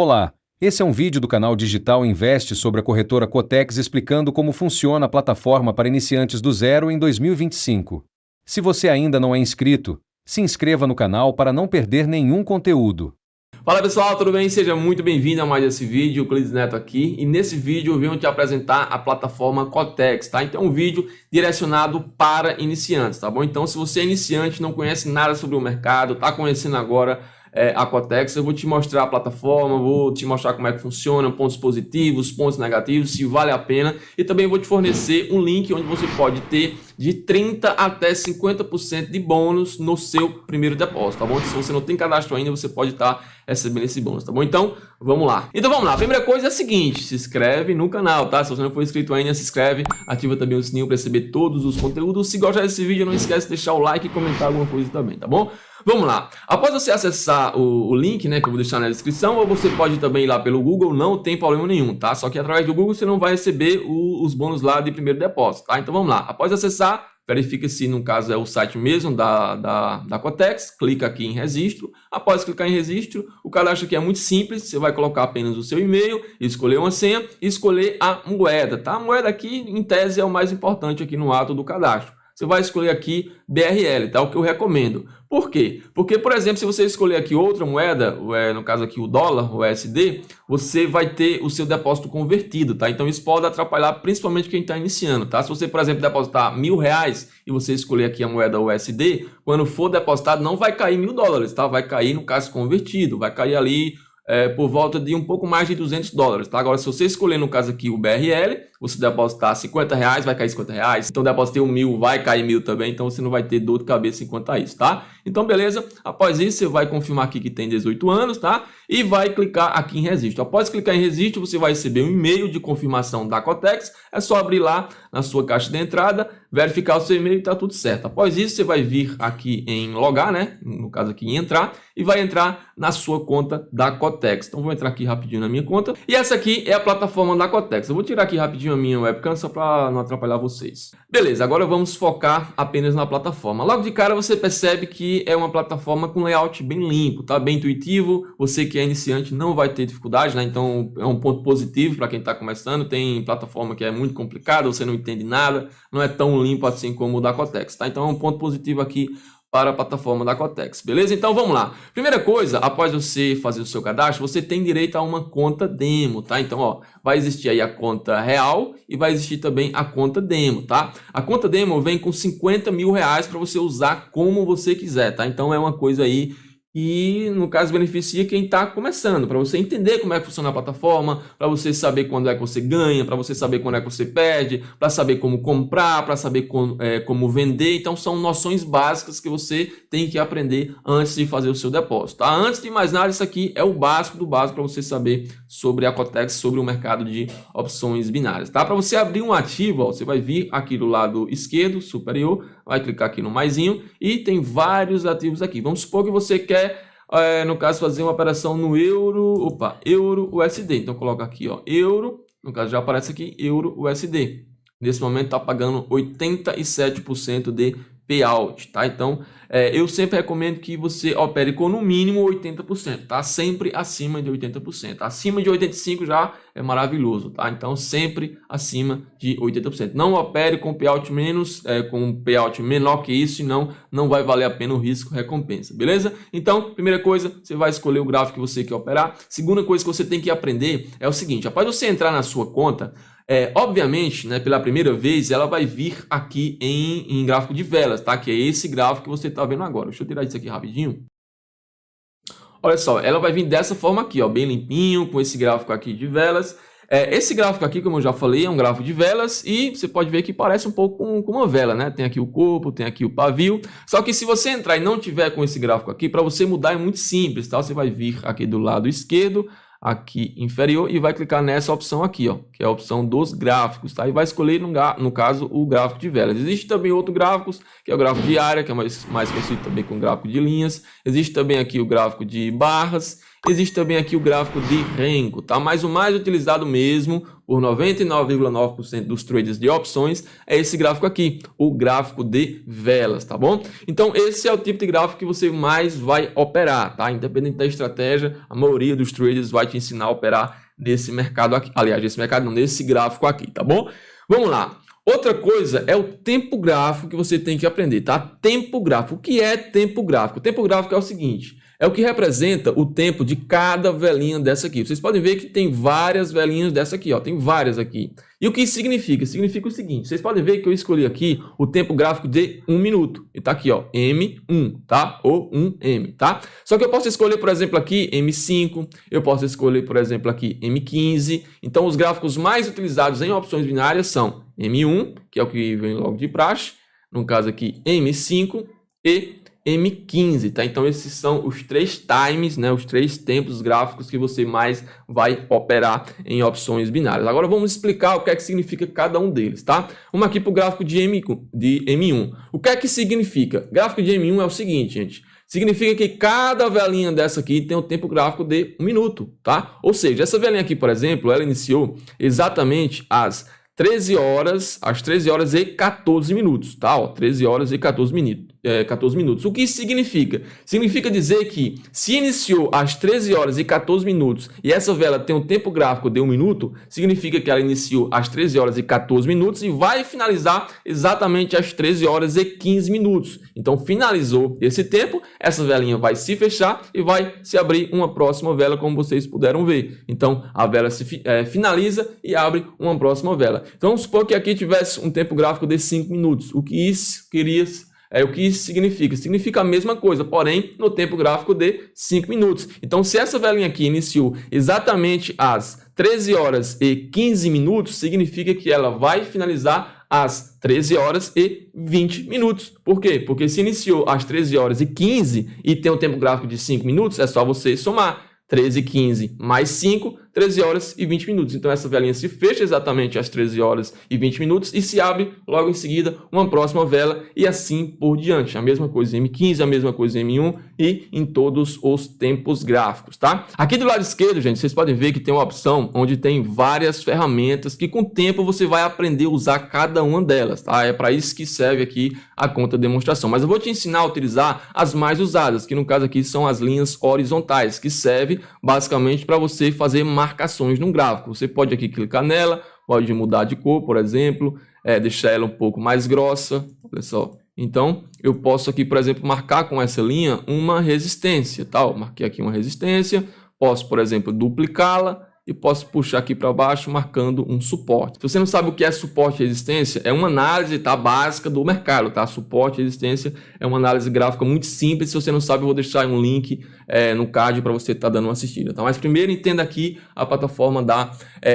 Olá, esse é um vídeo do canal Digital Invest sobre a corretora Cotex explicando como funciona a plataforma para iniciantes do zero em 2025. Se você ainda não é inscrito, se inscreva no canal para não perder nenhum conteúdo. Fala pessoal, tudo bem? Seja muito bem-vindo a mais esse vídeo, o Euclides Neto aqui, e nesse vídeo eu venho te apresentar a plataforma Cotex, tá? Então é um vídeo direcionado para iniciantes, tá bom? Então se você é iniciante, não conhece nada sobre o mercado, tá conhecendo agora a Cotex, eu vou te mostrar a plataforma, vou te mostrar como é que funciona, pontos positivos, pontos negativos, se vale a pena, e também vou te fornecer um link onde você pode ter de 30% até 50% de bônus no seu primeiro depósito, tá bom? Se você não tem cadastro ainda, você pode estar recebendo esse bônus, tá bom? Então, vamos lá. A primeira coisa é a seguinte, se inscreve no canal, tá? Se você não for inscrito ainda, se inscreve, ativa também o sininho para receber todos os conteúdos. Se gostar desse vídeo, não esquece de deixar o like e comentar alguma coisa também, tá bom? Vamos lá. Após você acessar o link, né, que eu vou deixar na descrição, ou você pode também ir lá pelo Google, não tem problema nenhum, tá? Só que através do Google você não vai receber os bônus lá de primeiro depósito, tá? Então vamos lá. Após acessar, verifica se no caso é o site mesmo da Cotex, clica aqui em registro. Após clicar em registro, o cadastro aqui é muito simples, você vai colocar apenas o seu e-mail, escolher uma senha e escolher a moeda, tá? A moeda aqui, em tese, é o mais importante aqui no ato do cadastro. Você vai escolher aqui BRL, tá? O que eu recomendo. Por quê? Porque, por exemplo, se você escolher aqui outra moeda, no caso aqui o dólar, o USD, você vai ter o seu depósito convertido, tá? Então isso pode atrapalhar principalmente quem está iniciando, tá? Se você, por exemplo, depositar R$1.000 e você escolher aqui a moeda USD, quando for depositado não vai cair $1.000, tá? Vai cair no caso convertido, vai cair ali por volta de um pouco mais de $200, tá? Agora, se você escolher, no caso aqui, o BRL, você depositar R$50, vai cair R$50. Então, depositei $1.000, vai cair $1.000 também. Então, você não vai ter dor de cabeça enquanto a isso, tá? Então, beleza. Após isso, você vai confirmar aqui que tem 18 anos, tá? E vai clicar aqui em registro. Após clicar em registro, você vai receber um e-mail de confirmação da Cotex. É só abrir lá na sua caixa de entrada, verificar o seu e-mail e tá tudo certo. Após isso, você vai vir aqui em logar, né? No caso aqui em entrar, e vai entrar na sua conta da Cotex. Então, vou entrar aqui rapidinho na minha conta. E essa aqui é a plataforma da Cotex. Eu vou tirar aqui rapidinho a minha webcam só para não atrapalhar vocês. Beleza, agora vamos focar apenas na plataforma. Logo de cara você percebe que é uma plataforma com layout bem limpo, tá? Bem intuitivo. Você que é iniciante não vai ter dificuldade, né? Então é um ponto positivo para quem está começando. Tem plataforma que é muito complicada, você não entende nada, não é tão limpo assim como o da Cotex, tá? Então é um ponto positivo aqui para a plataforma da Cotex, beleza? Então vamos lá. Primeira coisa, após você fazer o seu cadastro, você tem direito a uma conta demo, tá? Então, ó, vai existir aí a conta real e vai existir também a conta demo, tá? A conta demo vem com R$50 mil para você usar como você quiser, tá? Então é uma coisa aí e, no caso, beneficia quem está começando, para você entender como é que funciona a plataforma, para você saber quando é que você ganha, para você saber quando é que você perde, para saber como comprar, para saber como vender. Então, são noções básicas que você tem que aprender antes de fazer o seu depósito, tá? Antes de mais nada, isso aqui é o básico do básico para você saber sobre a Cotex, sobre o mercado de opções binárias, tá? Para você abrir um ativo, ó, você vai vir aqui do lado esquerdo, superior, vai clicar aqui no maisinho e tem vários ativos aqui. Vamos supor que você quer no caso fazer uma operação no euro USD, então coloca aqui, ó, euro, no caso já aparece aqui euro USD, nesse momento está pagando 87% de payout, tá? Então eu sempre recomendo que você opere com no mínimo 80%, tá? Sempre acima de 80%, acima de 85% já é maravilhoso, tá? Então sempre acima de 80%, não opere com payout com payout menor que isso, senão não vai valer a pena o risco recompensa, beleza? Então, primeira coisa, você vai escolher o gráfico que você quer operar. Segunda coisa que você tem que aprender é o seguinte, após você entrar na sua conta, obviamente, né, pela primeira vez, ela vai vir aqui em gráfico de velas, tá? Que é esse gráfico que você está vendo agora. Deixa eu tirar isso aqui rapidinho. Olha só, ela vai vir dessa forma aqui, ó, bem limpinho, com esse gráfico aqui de velas. Esse gráfico aqui, como eu já falei, é um gráfico de velas e você pode ver que parece um pouco com uma vela, né? Tem aqui o corpo, tem aqui o pavio. Só que se você entrar e não tiver com esse gráfico aqui, para você mudar é muito simples, tá? Você vai vir aqui do lado esquerdo, aqui inferior, e vai clicar nessa opção aqui, ó, que é a opção dos gráficos, tá? E vai escolher, no caso, o gráfico de velas. Existe também outro gráficos, que é o gráfico diário, que é mais conhecido também com gráfico de linhas. Existe também aqui o gráfico de barras Existe também aqui o gráfico de Renko, tá? Mas o mais utilizado mesmo por 99,9% dos traders de opções é esse gráfico aqui, o gráfico de velas, tá bom? Então esse é o tipo de gráfico que você mais vai operar, tá? Independente da estratégia, a maioria dos traders vai te ensinar a operar nesse mercado aqui. Aliás, nesse mercado não, nesse gráfico aqui, tá bom? Vamos lá. Outra coisa é o tempo gráfico que você tem que aprender, tá? Tempo gráfico. O que é tempo gráfico? O tempo gráfico é o seguinte, é o que representa o tempo de cada velinha dessa aqui. Vocês podem ver que tem várias velinhas dessa aqui, ó, tem várias aqui. E o que significa? Significa o seguinte, vocês podem ver que eu escolhi aqui o tempo gráfico de 1 minuto. E tá aqui, ó, M1, tá? Ou 1M, tá? Só que eu posso escolher, por exemplo, aqui M5, eu posso escolher, por exemplo, aqui M15. Então, os gráficos mais utilizados em opções binárias são M1, que é o que vem logo de praxe, no caso aqui M5 e M15, tá? Então esses são os 3 times, né? Os 3 tempos gráficos que você mais vai operar em opções binárias. Agora vamos explicar o que é que significa cada um deles, tá? Vamos aqui para o gráfico de M1. O que é que significa? Gráfico de M1 é o seguinte, gente. Significa que cada velinha dessa aqui tem um tempo gráfico de 1 minuto, tá? Ou seja, essa velinha aqui, por exemplo, ela iniciou exatamente às 13 horas e 14 minutos, tá? Ó, 13 horas e 14 minutos. O que isso significa? Significa dizer que se iniciou às 13 horas e 14 minutos e essa vela tem um tempo gráfico de 1 minuto, significa que ela iniciou às 13 horas e 14 minutos e vai finalizar exatamente às 13 horas e 15 minutos. Então, finalizou esse tempo, essa velinha vai se fechar e vai se abrir uma próxima vela, como vocês puderam ver. Então, a vela se finaliza e abre uma próxima vela. Então, vamos supor que aqui tivesse um tempo gráfico de 5 minutos. O que isso significa? Significa a mesma coisa, porém no tempo gráfico de 5 minutos. Então, se essa velinha aqui iniciou exatamente às 13 horas e 15 minutos, significa que ela vai finalizar às 13 horas e 20 minutos. Por quê? Porque se iniciou às 13 horas e 15 e tem um tempo gráfico de 5 minutos, é só você somar 13 e 15 mais 5, 13 horas e 20 minutos. Então, essa velinha se fecha exatamente às 13 horas e 20 minutos e se abre logo em seguida uma próxima vela e assim por diante. A mesma coisa em M15, a mesma coisa em M1 e em todos os tempos gráficos, tá? Aqui do lado esquerdo, gente, vocês podem ver que tem uma opção onde tem várias ferramentas que com o tempo você vai aprender a usar cada uma delas, tá? É para isso que serve aqui a conta de demonstração. Mas eu vou te ensinar a utilizar as mais usadas, que no caso aqui são as linhas horizontais, que serve basicamente para você fazer marcações num gráfico. Você pode aqui clicar nela, pode mudar de cor, por exemplo, deixar ela um pouco mais grossa, olha só. Então, eu posso aqui, por exemplo, marcar com essa linha uma resistência, tá? Eu marquei aqui uma resistência, posso, por exemplo, duplicá-la e posso puxar aqui para baixo marcando um suporte. Se você não sabe o que é suporte e resistência, é uma análise, tá, básica do mercado, tá? Suporte e resistência é uma análise gráfica muito simples. Se você não sabe, eu vou deixar um link no card para você estar dando uma assistida, tá? Mas primeiro entenda aqui a plataforma da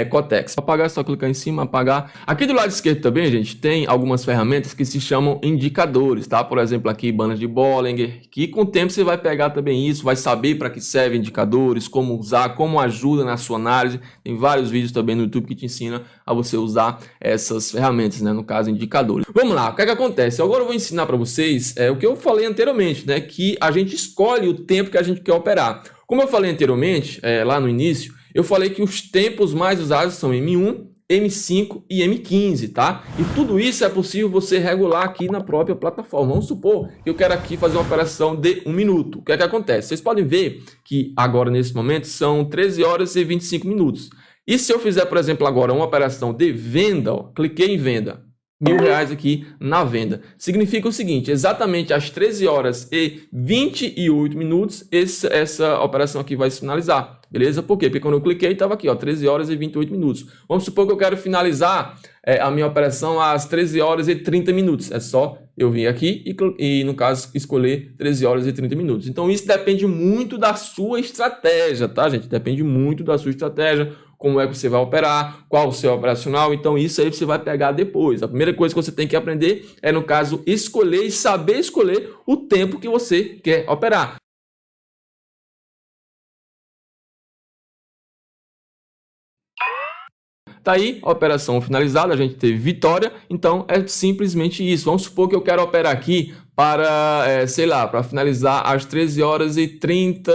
Cotex. Para apagar é só clicar em cima, apagar. Aqui do lado esquerdo também, gente, tem algumas ferramentas que se chamam indicadores, tá? Por exemplo, aqui bandas de Bollinger, que com o tempo você vai pegar também isso, vai saber para que servem indicadores, como usar, como ajuda na sua análise. Tem vários vídeos também no YouTube que te ensina a você usar essas ferramentas, né? No caso, indicadores. Vamos lá, o que é que acontece? Agora eu vou ensinar para vocês o que eu falei anteriormente, né? Que a gente escolhe o tempo que a gente quer operar. Como eu falei anteriormente, lá no início, eu falei que os tempos mais usados são M1, M5 e M15, tá? E tudo isso é possível você regular aqui na própria plataforma. Vamos supor que eu quero aqui fazer uma operação de 1 minuto. O que é que acontece? Vocês podem ver que agora, nesse momento, são 13 horas e 25 minutos. E se eu fizer, por exemplo, agora uma operação de venda, ó, cliquei em venda, R$1.000 aqui na venda. Significa o seguinte, exatamente às 13 horas e 28 minutos, essa operação aqui vai se finalizar. Beleza? Por quê? Porque quando eu cliquei, estava aqui, ó, 13 horas e 28 minutos. Vamos supor que eu quero finalizar a minha operação às 13 horas e 30 minutos. É só eu vir aqui e, no caso, escolher 13 horas e 30 minutos. Então, isso depende muito da sua estratégia, tá, gente? Depende muito da sua estratégia, como é que você vai operar, qual o seu operacional. Então, isso aí você vai pegar depois. A primeira coisa que você tem que aprender é, no caso, escolher e saber escolher o tempo que você quer operar. Tá aí, operação finalizada, a gente teve vitória, então é simplesmente isso. Vamos supor que eu quero operar aqui para, sei lá, para finalizar às 13 horas e 30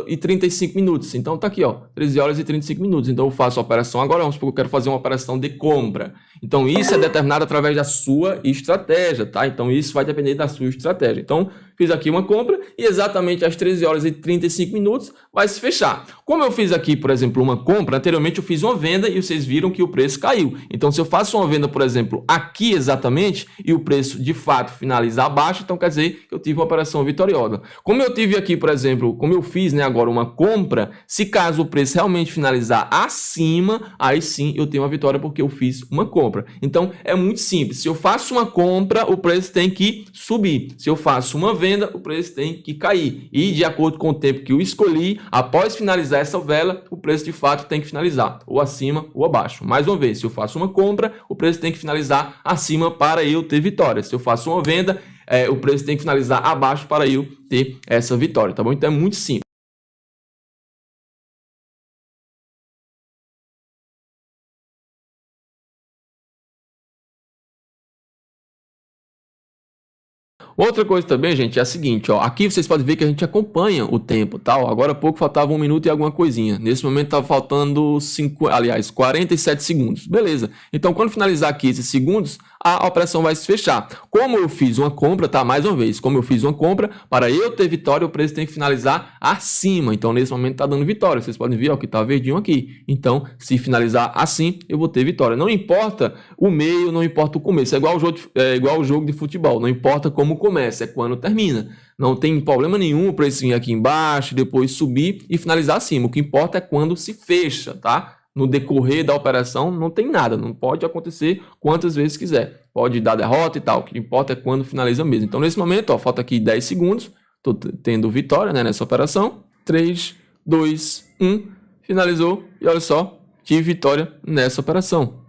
e 35 minutos. Então tá aqui, ó, 13 horas e 35 minutos. Então eu faço a operação agora, vamos supor que eu quero fazer uma operação de compra. Então isso é determinado através da sua estratégia, tá? Então isso vai depender da sua estratégia. Então fiz aqui uma compra e exatamente às 13 horas e 35 minutos vai se fechar. Como eu fiz aqui, por exemplo, uma compra, anteriormente eu fiz uma venda e vocês viram que o preço caiu. Então se eu faço uma venda, por exemplo, aqui exatamente e o preço de fato finalizar abaixo, então quer dizer que eu tive uma operação vitoriosa. Como eu tive aqui, por exemplo, como eu fiz, né, agora uma compra, se caso o preço realmente finalizar acima, aí sim eu tenho uma vitória porque eu fiz uma compra. Então é muito simples. Se eu faço uma compra, o preço tem que subir. Se eu faço uma venda, o preço tem que cair. E de acordo com o tempo que eu escolhi, após finalizar essa vela, o preço de fato tem que finalizar ou acima ou abaixo. Mais uma vez, se eu faço uma compra, o preço tem que finalizar acima para eu ter vitória. Se eu faço uma venda, o preço tem que finalizar abaixo para eu ter essa vitória, tá bom? Então é muito simples. Outra coisa também, gente, é a seguinte, ó, aqui vocês podem ver que a gente acompanha o tempo, tá? Agora há pouco faltava 1 minuto e alguma coisinha. Nesse momento estava faltando 47 segundos. Beleza. Então, quando finalizar aqui esses segundos, a operação vai se fechar. Como eu fiz uma compra, tá? Mais uma vez, como eu fiz uma compra, para eu ter vitória, o preço tem que finalizar acima. Então, nesse momento está dando vitória. Vocês podem ver, ó, que está verdinho aqui. Então, se finalizar assim, eu vou ter vitória. Não importa o meio, não importa o começo. É igual o jogo de futebol. Não importa como começa, é quando termina. Não tem problema nenhum o preço vir aqui embaixo, depois subir e finalizar acima. O que importa é quando se fecha, tá? No decorrer da operação não tem nada, não pode acontecer quantas vezes quiser. Pode dar derrota e tal, o que importa é quando finaliza mesmo. Então nesse momento, ó, falta aqui 10 segundos, estou tendo vitória, né, nessa operação. 3, 2, 1, finalizou e olha só, tive vitória nessa operação.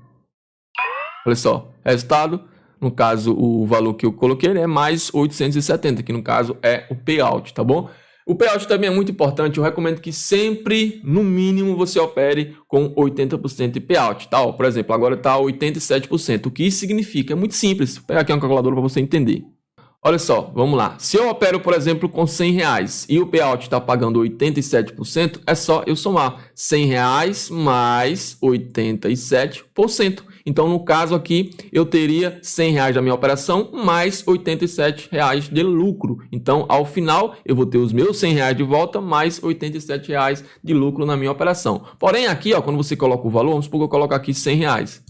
Olha só, resultado, no caso o valor que eu coloquei é mais 870, que no caso é o payout, tá bom? O payout também é muito importante, eu recomendo que sempre, no mínimo, você opere com 80% de payout, tá? Ó, por exemplo, agora está 87%. O que isso significa? É muito simples. Vou pegar aqui uma calculadora para você entender. Olha só, vamos lá. Se eu opero, por exemplo, com R$100 e o payout está pagando 87%, é só eu somar R$100 mais 87%. Então, no caso aqui, eu teria R$100 da minha operação mais R$87 de lucro. Então, ao final, eu vou ter os meus R$100 de volta mais R$87 de lucro na minha operação. Porém, aqui, ó, quando você coloca o valor, vamos supor que eu coloco aqui R$100.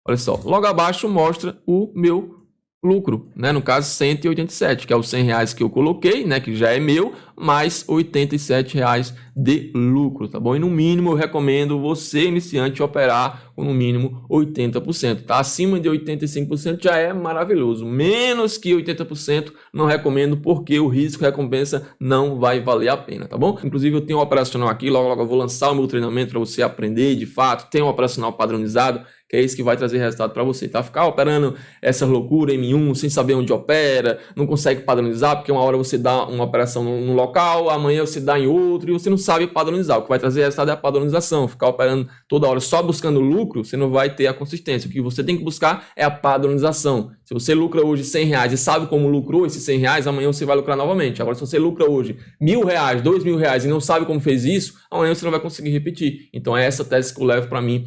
Olha só, logo abaixo mostra o meu lucro, né? No caso 187, que é os R$100 que eu coloquei, né? Que já é meu, mais R$87 de lucro, tá bom? E no mínimo eu recomendo você, iniciante, operar com no mínimo 80%, tá? Acima de 85% já é maravilhoso. Menos que 80% não recomendo, porque o risco-recompensa não vai valer a pena, tá bom? Inclusive eu tenho um operacional aqui, logo eu vou lançar o meu treinamento para você aprender de fato, tem um operacional padronizado, que é isso que vai trazer resultado para você, tá? Ficar operando essa loucura M1 sem saber onde opera, não consegue padronizar, porque uma hora você dá uma operação num local, amanhã você dá em outro e você não sabe padronizar. O que vai trazer resultado é a padronização. Ficar operando toda hora só buscando lucro, você não vai ter a consistência. O que você tem que buscar é a padronização. Se você lucra hoje R$100 e sabe como lucrou esses R$100, amanhã você vai lucrar novamente. Agora, se você lucra hoje R$1.000, R$2.000 e não sabe como fez isso, amanhã você não vai conseguir repetir. Então, é essa tese que eu levo para mim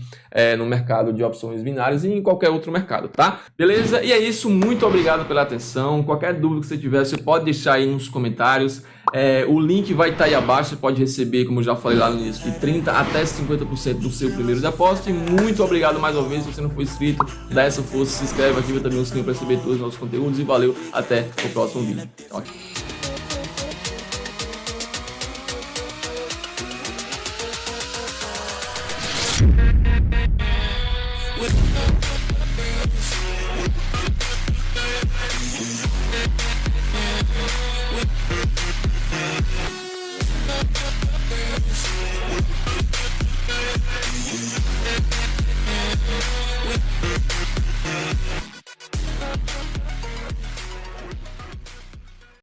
no mercado de opções binárias e em qualquer outro mercado, tá? Beleza? E é isso. Muito obrigado pela atenção. Qualquer dúvida que você tiver, você pode deixar aí nos comentários. O link vai estar aí abaixo. Você pode receber, como eu já falei lá no início, de 30% até 50% do seu primeiro depósito. E muito obrigado mais uma vez. Se você não for inscrito, dá essa força, se inscreve, ativa também o sininho para receber todos os nossos conteúdos. E valeu, até o próximo vídeo. Tchau. With